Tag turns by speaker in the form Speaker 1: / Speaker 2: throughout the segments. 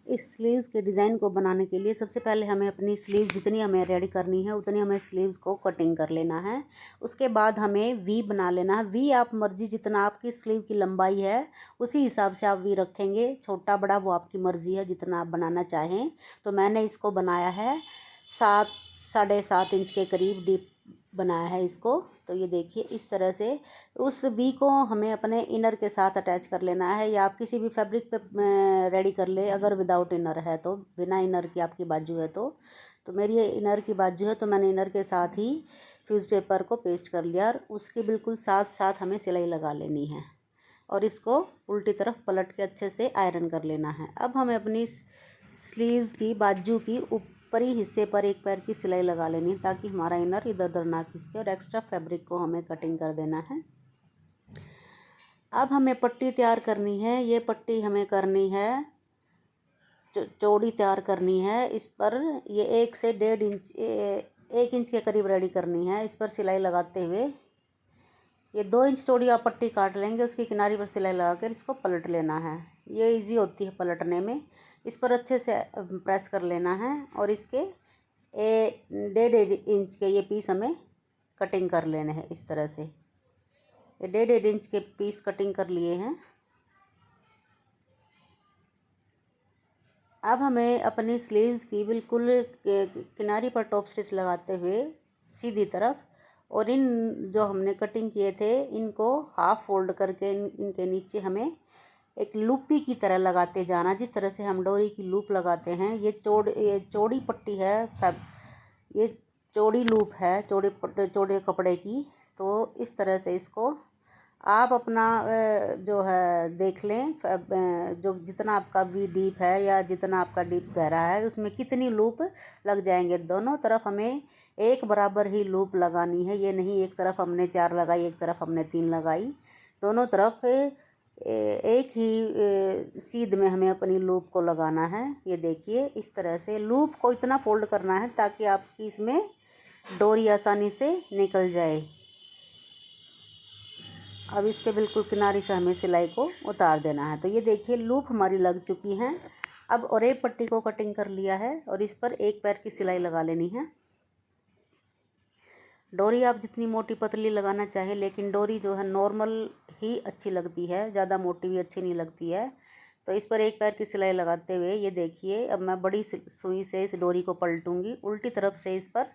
Speaker 1: इस स्लीव्स के डिज़ाइन को बनाने के लिए सबसे पहले हमें अपनी स्लीव जितनी हमें रेडी करनी है उतनी हमें स्लीव्स को कटिंग कर लेना है। उसके बाद हमें वी बना लेना है। वी आप मर्ज़ी जितना आपकी स्लीव की लंबाई है उसी हिसाब से आप वी रखेंगे, छोटा बड़ा वो आपकी मर्ज़ी है जितना आप बनाना चाहें। तो मैंने इसको बनाया है 7 साढ़े 7 इंच के करीब डीप बनाया है इसको। तो ये देखिए इस तरह से उस वी को हमें अपने इनर के साथ अटैच कर लेना है, या आप किसी भी फैब्रिक पे रेडी कर ले। अगर विदाउट इनर है तो, बिना इनर की आपकी बाजू है तो मेरी ये इनर की बाजू है तो मैंने इनर के साथ ही फ्यूज़ पेपर को पेस्ट कर लिया और उसके बिल्कुल साथ साथ हमें सिलाई लगा लेनी है और इसको उल्टी तरफ पलट के अच्छे से आयरन कर लेना है। अब हमें अपनी स्लीव्स की बाजू की ऊपरी हिस्से पर एक पैर की सिलाई लगा लेनी है ताकि हमारा इनर इधर उधर ना खिसके, और एक्स्ट्रा फैब्रिक को हमें कटिंग कर देना है। अब हमें पट्टी तैयार करनी है। ये पट्टी हमें करनी है चौड़ी तैयार करनी है। इस पर ये 1 से 1.5 इंच 1 इंच के करीब रेडी करनी है। इस पर सिलाई लगाते हुए ये 2 इंच चौड़ी आप पट्टी काट लेंगे, उसकी किनारी पर सिलाई लगा कर इसको पलट लेना है। ये इजी होती है पलटने में। इस पर अच्छे से प्रेस कर लेना है और इसके 1.5 इंच के ये पीस हमें कटिंग कर लेने हैं। इस तरह से ये 1.5 इंच के पीस कटिंग कर लिए हैं। अब हमें अपनी स्लीव्स की बिल्कुल किनारी पर टॉप स्टिच लगाते हुए सीधी तरफ, और इन जो हमने कटिंग किए थे इनको हाफ फोल्ड करके इनके नीचे हमें एक लूपी की तरह लगाते जाना, जिस तरह से हम डोरी की लूप लगाते हैं। ये चौड़ी पट्टी है, ये चौड़ी लूप है चौड़े कपड़े की। तो इस तरह से इसको आप अपना जो है देख लें, जो जितना आपका वी डीप है या जितना आपका डीप गहरा है उसमें कितनी लूप लग जाएंगे। दोनों तरफ हमें एक बराबर ही लूप लगानी है। ये नहीं एक तरफ हमने 4 लगाई एक तरफ हमने 3 लगाई, दोनों तरफ एक ही सीध में हमें अपनी लूप को लगाना है। ये देखिए इस तरह से लूप को इतना फोल्ड करना है ताकि आपकी इसमें डोरी आसानी से निकल जाए। अब इसके बिल्कुल किनारे से हमें सिलाई को उतार देना है। तो ये देखिए लूप हमारी लग चुकी हैं। अब और एक पट्टी को कटिंग कर लिया है और इस पर एक पैर की सिलाई लगा लेनी है। डोरी आप जितनी मोटी पतली लगाना चाहें, लेकिन डोरी जो है नॉर्मल ही अच्छी लगती है, ज़्यादा मोटी भी अच्छी नहीं लगती है। तो इस पर एक पैर की सिलाई लगाते हुए ये देखिए अब मैं बड़ी सुई से इस डोरी को पलटूंगी। उल्टी तरफ से इस पर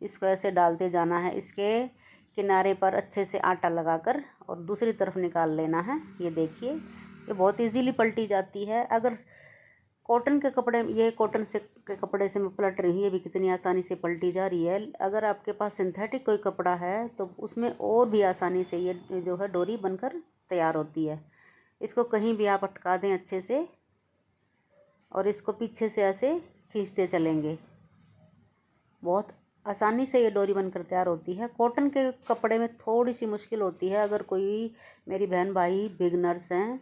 Speaker 1: इसको ऐसे डालते जाना है, इसके किनारे पर अच्छे से आटा लगाकर और दूसरी तरफ निकाल लेना है। ये देखिए ये बहुत इजीली पलटी जाती है। अगर कॉटन के कपड़े, ये कॉटन से के कपड़े से मैं पलट रही हूँ, ये भी कितनी आसानी से पलटी जा रही है। अगर आपके पास सिंथेटिक कोई कपड़ा है तो उसमें और भी आसानी से ये जो है डोरी बनकर तैयार होती है। इसको कहीं भी आप अटका दें अच्छे से और इसको पीछे से ऐसे खींचते चलेंगे, बहुत आसानी से ये डोरी बनकर तैयार होती है। कॉटन के कपड़े में थोड़ी सी मुश्किल होती है। अगर कोई मेरी बहन भाई बिगनर्स हैं,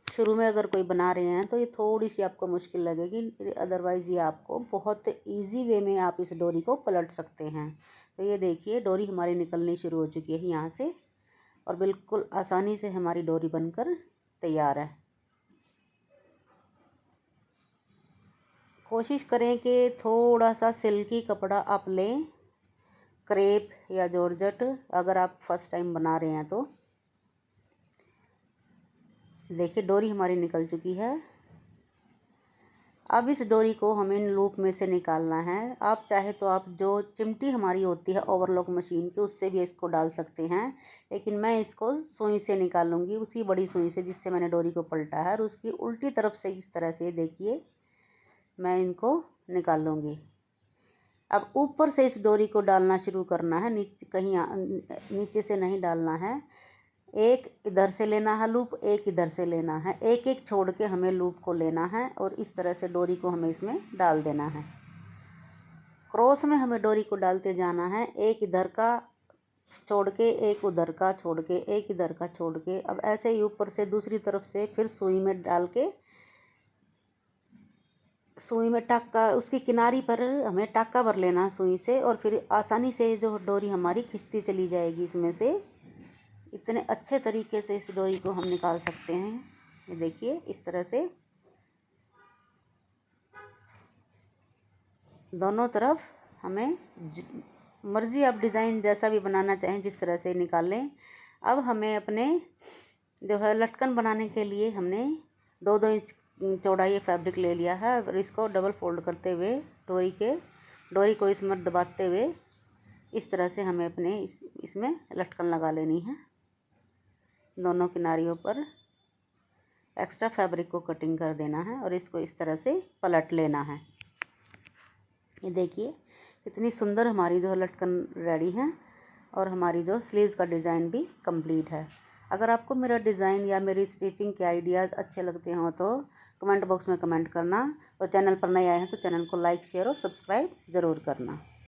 Speaker 1: शुरू में अगर कोई बना रहे हैं तो ये थोड़ी सी आपको मुश्किल लगेगी, अदरवाइज़ ये आपको बहुत इजी वे में आप इस डोरी को पलट सकते हैं। तो ये देखिए डोरी हमारी निकलनी शुरू हो चुकी है यहाँ से और बिल्कुल आसानी से हमारी डोरी बनकर तैयार है। कोशिश करें कि थोड़ा सा सिल्की कपड़ा आप लें, क्रेप या जॉर्जेट, अगर आप फर्स्ट टाइम बना रहे हैं तो। देखिए डोरी हमारी निकल चुकी है। अब इस डोरी को हमें इन लूप में से निकालना है। आप चाहे तो आप जो चिमटी हमारी होती है ओवरलॉक मशीन की उससे भी इसको डाल सकते हैं, लेकिन मैं इसको सुई से निकालूंगी, उसी बड़ी सुई से जिससे मैंने डोरी को पलटा है, और उसकी उल्टी तरफ से इस तरह से देखिए मैं इनको निकालूंगी। अब ऊपर से इस डोरी को डालना शुरू करना है, नीचे कहीं नीचे से नहीं डालना है। एक इधर से लेना है लूप, एक इधर से लेना है, एक एक छोड़ के हमें लूप को लेना है और इस तरह से डोरी को हमें इसमें डाल देना है। क्रॉस में हमें डोरी को डालते जाना है, एक इधर का छोड़ के एक उधर का छोड़ के एक इधर का छोड़ के। अब ऐसे ही ऊपर से दूसरी तरफ से फिर सुई में डाल के, सुई में टाका, उसकी किनारी पर हमें टाका भर लेना सुई से, और फिर आसानी से जो डोरी हमारी खिंचती चली जाएगी इसमें से। इतने अच्छे तरीके से इस डोरी को हम निकाल सकते हैं। ये देखिए इस तरह से दोनों तरफ हमें मर्ज़ी आप डिज़ाइन जैसा भी बनाना चाहें जिस तरह से निकाल लें। अब हमें अपने जो है लटकन बनाने के लिए हमने 2-2 इंच चौड़ाई फैब्रिक ले लिया है और इसको डबल फोल्ड करते हुए डोरी को इसमें दबाते हुए इस तरह से हमें अपने इसमें लटकन लगा लेनी है। दोनों किनारियों पर एक्स्ट्रा फैब्रिक को कटिंग कर देना है और इसको इस तरह से पलट लेना है। ये देखिए कितनी सुंदर हमारी जो लटकन रेडी है और हमारी जो स्लीव्स का डिज़ाइन भी कंप्लीट है। अगर आपको मेरा डिज़ाइन या मेरी स्टिचिंग के आइडियाज़ अच्छे लगते हों तो कमेंट बॉक्स में कमेंट करना और चैनल पर नए आए हैं तो चैनल को लाइक शेयर और सब्सक्राइब ज़रूर करना।